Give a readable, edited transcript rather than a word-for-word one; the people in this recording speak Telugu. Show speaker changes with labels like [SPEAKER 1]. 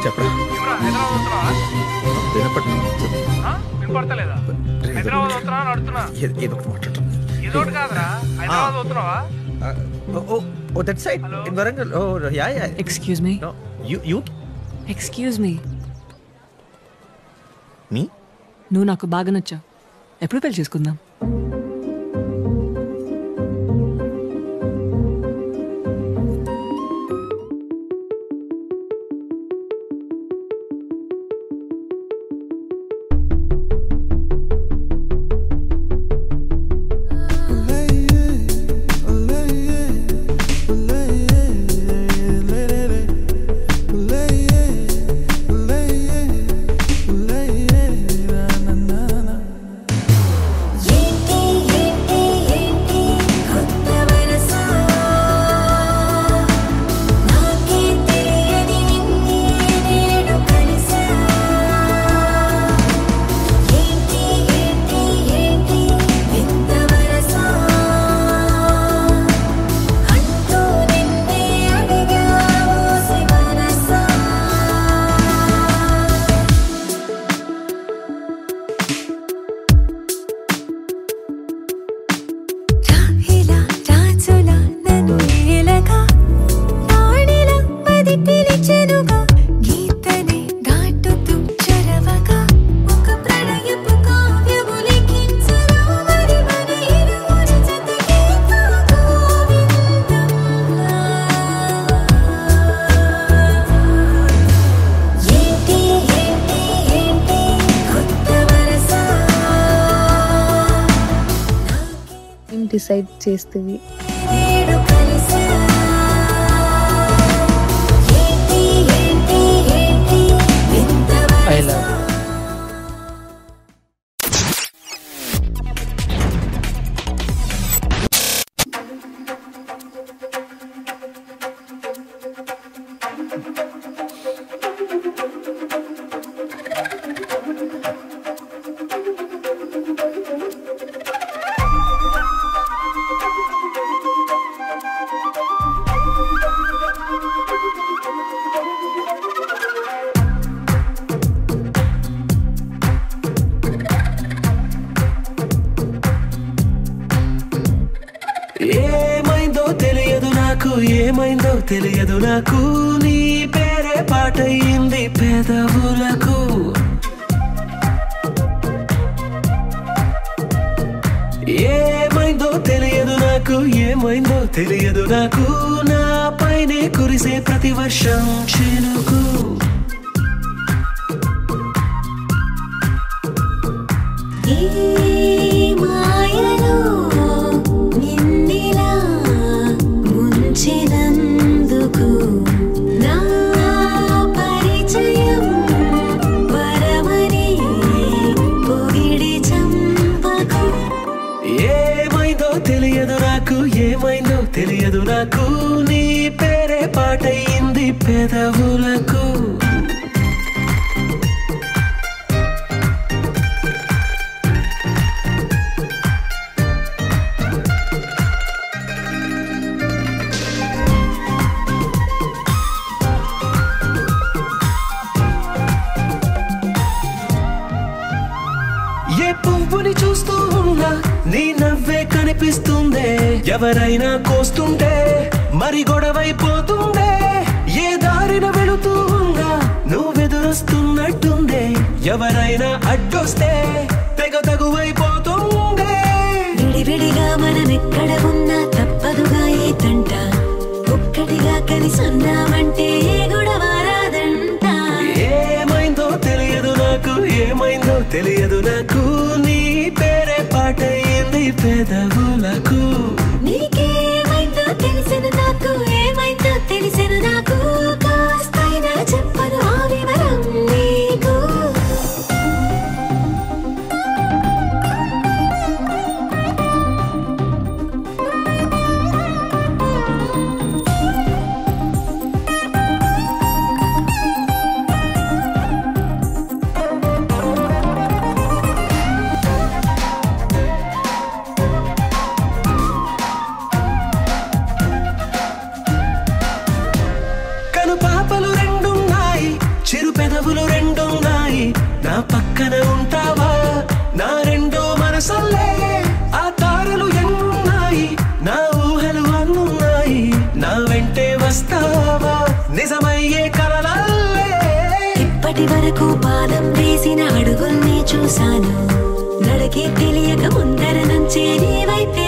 [SPEAKER 1] చెప్పరా
[SPEAKER 2] వినపడతలేదా? హైదరాబాద్ వస్తున్నా నడుతున్నా.
[SPEAKER 1] ఏదో ఒకటి మాట్లాడుతున్నా.
[SPEAKER 2] ఏదో ఒకటి కాదురా, హైదరాబాద్ వస్తున్నావా?
[SPEAKER 1] Oh, that side. In Warangal. Oh, yeah.
[SPEAKER 3] Excuse me.
[SPEAKER 1] No, you.
[SPEAKER 3] Excuse me.
[SPEAKER 1] Me?
[SPEAKER 3] నువ్వు నాకు బాగా నచ్చావు. ఎప్పుడు పెళ్లి చేసుకుందాం?
[SPEAKER 4] డిసైడ్ చేస్తేవి
[SPEAKER 5] ఐ లవ్
[SPEAKER 6] ఏమైందో తెలియదు నాకు నీ పేరే పాటయింది పెదవులకు ఏమైందో తెలియదు నాకు నా పైనే కురిసే ప్రతి వర్షం చినుకు తెలియదు నాకు నీ పేరే పాటయింది పెదవులకు ఏ పువ్వుని చూస్తూ ఉన్నా నీ నవ్వే కనిపిస్తుందే ఎవరైనా కోస్తుంటే మరి గొడవైపోతుందే ఏ దారిన వెళుతూ ఉన్నా నువ్వెదురొస్తున్నట్టుందే ఎవరైనా అడ్డొస్తే తెగ తగువైపోతుందే
[SPEAKER 7] విడివిడిగా మనమెక్కడ ఉన్నా తప్పదుగా ఏ తంట ఒక్కటిగా కలిసి ఉన్నామంటే ఏ గొడవ రాదంట
[SPEAKER 6] ఏమైందో తెలియదు నాకు నీ పేరే పాటయింది పెదవులకు
[SPEAKER 7] నీకేమైందో తెలిసిన నాకు ఏమైందో తెలిసిన నాకు కాస్తైనా చెప్పను ఆ వివరం నీకు
[SPEAKER 6] వస్తావా నిజమయ్యే కలలల్లే
[SPEAKER 7] ఇప్పటి వరకు పాదం వేసిన అడుగుల్ని చూశాను నడకే తెలియక ముందర నుంచే నీ వైపే